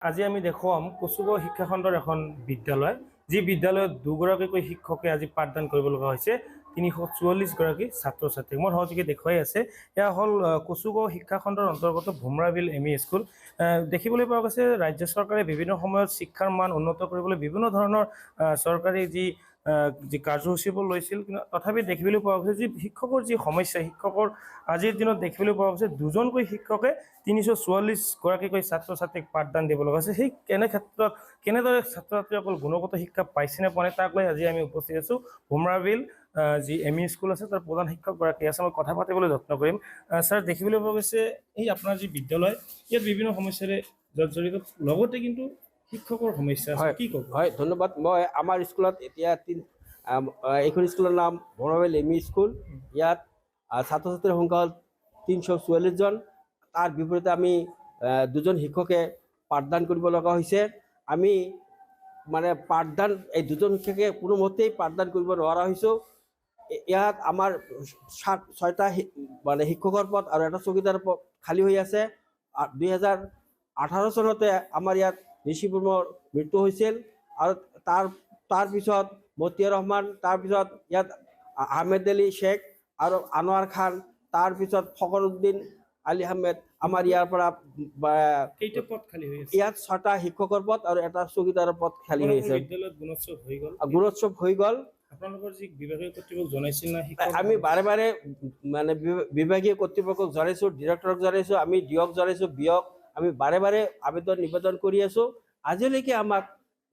আজি আমি দেখুৱাম কচুগাঁও শিক্ষাখণ্ডৰ এখন বিদ্যালয়, যি বিদ্যালয়ত দুগৰাকীকৈ শিক্ষকে আজি পাঠদান কৰিব লগা হৈছে ৩৪৪ গৰাকী ছাত্ৰ ছাত্ৰীক। মোৰ সহযোগী দেখুৱাই আছে, এয়া হ'ল কচুগাঁও শিক্ষাখণ্ডৰ অন্তৰ্গত ভোমৰাবিল এম.ই. স্কুল। দেখিবলৈ পোৱা গৈছে ৰাজ্য চৰকাৰে বিভিন্ন সময়ত শিক্ষাৰ মান উন্নত কৰিবলৈ বিভিন্ন ধৰণৰ চৰকাৰী যি কাৰ্যসূচীবোৰ লৈছিল, কিন্তু তথাপি দেখিবলৈ পোৱা গৈছে যি শিক্ষকৰ যি সমস্যা, শিক্ষকৰ আজিৰ দিনত দেখিবলৈ পোৱা গৈছে দুজনকৈ শিক্ষকে ৩৪৪ গৰাকীকৈ ছাত্ৰ ছাত্ৰীক পাঠদান দিব লগা হৈছে। সেই কেনেদৰে ছাত্ৰ ছাত্ৰীসকল গুণগত শিক্ষা পাইছেনে পোৱা নাই তাক লৈ আজি আমি উপস্থিত আছোঁ। ভোমৰাবিল যি এম.ই. স্কুল আছে তাৰ প্ৰধান শিক্ষকগৰাকী আছে, মই কথা পাতিবলৈ যত্ন কৰিম। ছাৰ, দেখিবলৈ পোৱা গৈছে এই আপোনাৰ যি বিদ্যালয়, ইয়াত বিভিন্ন সমস্যাৰে জড়িত, লগতে কিন্তু শিক্ষকৰ সমস্যা আছে, কি ক'ব? হয়, ধন্যবাদ। মই আমাৰ স্কুলত এতিয়া এইখন স্কুলৰ নাম ভোমৰাবিল এম.ই. স্কুল। ইয়াত ছাত্ৰ ছাত্ৰীৰ সংখ্যা হ'ল ৩৪৪ জন। তাৰ বিপৰীতে আমি দুজন শিক্ষকে পাঠদান কৰিব লগা হৈছে। আমি মানে পাঠদান এই দুজন শিক্ষকে কোনোমতেই পাঠদান কৰিব নোৱাৰা হৈছোঁ। ইয়াত আমাৰ ৬টা মানে শিক্ষকৰ পদ আৰু এটা চকীদাৰ পদ খালী হৈ আছে। ২০১৮ চনতে আমাৰ ইয়াত ঋষিপুৰৰ মৃত্যু হৈছিল, আৰু তাৰপিছত মতিয়াৰ ৰহমান, তাৰপিছত ইয়াত আহমেদ আলী শ্বেখ আৰু আনোৱাৰ খান, তাৰপিছত ফখৰুদ্দিন আলী আহমেদ। আমাৰ ইয়াৰ পৰা ইয়াত ৬টা শিক্ষকৰ পদ আৰু এটা চকীদাৰৰ পদ খালী হৈ আছে। গুণোৎসৱ হৈ গ'ল। আপোনালোকৰ যি বিভাগীয় কৰ্তৃপক্ষক জনাইছিল না? আমি বাৰে বাৰে মানে বিভাগীয় কৰ্তৃপক্ষক জনাইছোঁ, ডিৰেক্টৰক জনাইছোঁ, আমি ডিঅক জনাইছোঁ, বিঅক আমি বাৰে বাৰে আবেদন নিবেদন কৰি আছোঁ। আজিলৈকে আমাক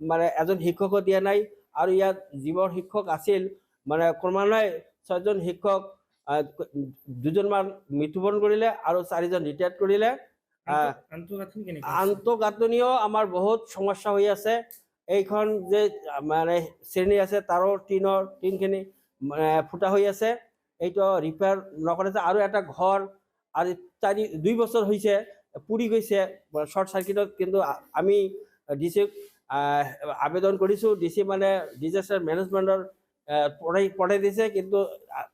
মানে এজন শিক্ষকো দিয়া নাই। আৰু ইয়াত যিবোৰ শিক্ষক আছিল মানে ক্ৰমান্বয়ে ৬জন শিক্ষক, 2জনমান মৃত্যুবৰণ কৰিলে আৰু 4জন ৰিটায়াৰ্ড কৰিলে। আন্তঃগাঁথনিও আমাৰ বহুত সমস্যা হৈ আছে। এইখন যে মানে শ্ৰেণী আছে তাৰো টিনখিনি ফুটা হৈ আছে, এইটো ৰিপেয়াৰ নকৰে। আৰু এটা ঘৰ আৰু 2 বছৰ হৈছে পুৰি গৈছে শ্বৰ্ট চাৰ্কিটত। কিন্তু আমি ডিচিক আবেদন কৰিছোঁ, ডিচি মানে ডিজাষ্টাৰ মেনেজমেণ্টৰ পঠাই দিছে, কিন্তু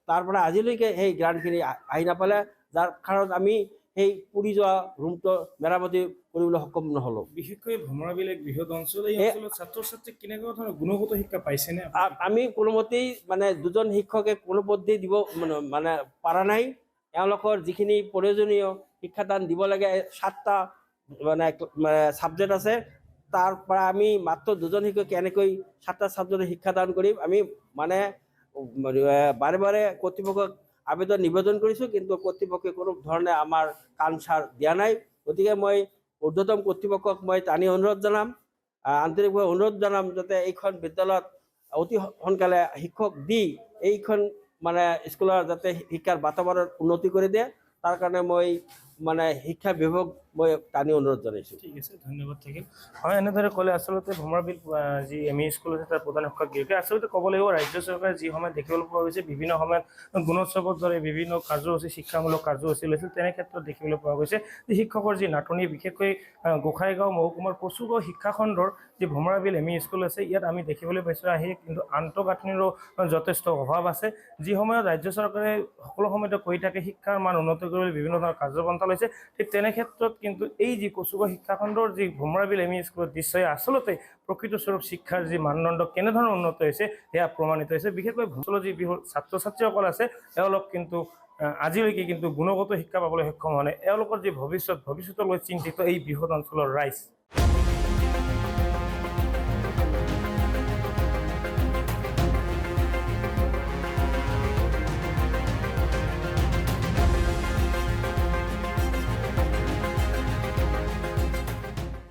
তাৰ পৰা আজিলৈকে সেই গ্ৰাণ্টখিনি আহি নাপালে, যাৰ কাৰণত আমি সেই পুৰি যোৱা ৰুমটো মেৰামতি কৰিবলৈ সক্ষম নহ'লোঁ। বিশেষকৈ ভোমৰাবিল এক বৃহৎ অঞ্চল, এই অঞ্চলত ছাত্ৰ ছাত্ৰীক কেনেকুৱা ধৰণৰ গুণগত শিক্ষা পাইছেনে? আমি কোনোমতেই মানে 2জন শিক্ষকে কোনোপধ্যেই দিব মানে পৰা নাই। এওঁলোকৰ যিখিনি প্ৰয়োজনীয় শিক্ষাদান দিব লাগে 7টা মানে ছাবজেক্ট আছে, তাৰ পৰা আমি মাত্ৰ 2জন শিক্ষক কেনেকৈ 7টা ছাবজেক্টৰ শিক্ষাদান কৰিম? আমি মানে বাৰে বাৰে কৰ্তৃপক্ষক আবেদন নিবেদন কৰিছোঁ, কিন্তু কৰ্তৃপক্ষই কোনো ধৰণে আমাৰ কাণ সাৰ দিয়া নাই। গতিকে মই ঊৰ্ধ্বতম কৰ্তৃপক্ষক মই টানি অনুৰোধ জনাম, আন্তৰিকভাৱে অনুৰোধ জনাম, যাতে এইখন বিদ্যালয়ত অতি সোনকালে শিক্ষক দি এইখন মানে স্কুলৰ যাতে শিক্ষাৰ বাতাবৰণ উন্নতি কৰি দিয়ে, তাৰ কাৰণে মই মানে শিক্ষা বিভাগ মই টানি অনুৰোধ জনাইছোঁ। ঠিক আছে, ধন্যবাদ থাকিল। হয়, এনেদৰে ক'লে আচলতে ভোমৰাবিল যি এম.ই. স্কুল আছে তাৰ প্ৰধান শিক্ষক। আচলতে ক'ব লাগিব ৰাজ্য চৰকাৰে যি সময়ত দেখিবলৈ পোৱা গৈছে বিভিন্ন সময়ত গুণোৎসৱৰ দৰে বিভিন্ন কাৰ্যসূচী, শিক্ষামূলক কাৰ্যসূচী লৈছিল, তেনে ক্ষেত্ৰত দেখিবলৈ পোৱা গৈছে যে শিক্ষকৰ যি নাটনি, বিশেষকৈ গোসাইগাঁও মহকুমাৰ কচুগাঁও শিক্ষাখণ্ডৰ যি ভোমৰাবিল এম.ই. স্কুল আছে, ইয়াত আমি দেখিবলৈ পাইছোঁ কিন্তু আন্তঃগাঁথনিৰো যথেষ্ট অভাৱ আছে। যি সময়ত ৰাজ্য চৰকাৰে সকলো সময়তে কৈ থাকে শিক্ষাৰ মান উন্নত কৰিবলৈ বিভিন্ন ধৰণৰ কাৰ্যপন্থা লৈছে, ঠিক তেনে ক্ষেত্ৰত কিন্তু এই যি কচুগাঁও শিক্ষাখণ্ডৰ যি ভোমৰাবিল এম.ই. স্কুলৰ দৃশ্যই আচলতে প্ৰকৃত স্বৰূপ শিক্ষাৰ যি মানদণ্ড কেনেধৰণৰ উন্নত হৈছে সেয়া প্ৰমাণিত হৈছে। বিশেষকৈ ভোমৰাবিলৰ যি ছাত্ৰ ছাত্ৰীসকল আছে, এওঁলোক কিন্তু আজিলৈকে কিন্তু গুণগত শিক্ষা পাবলৈ সক্ষম হোৱা নাই। এওঁলোকৰ যি ভৱিষ্যতলৈ চিন্তিত এই বৃহৎ অঞ্চলৰ ৰাইজ।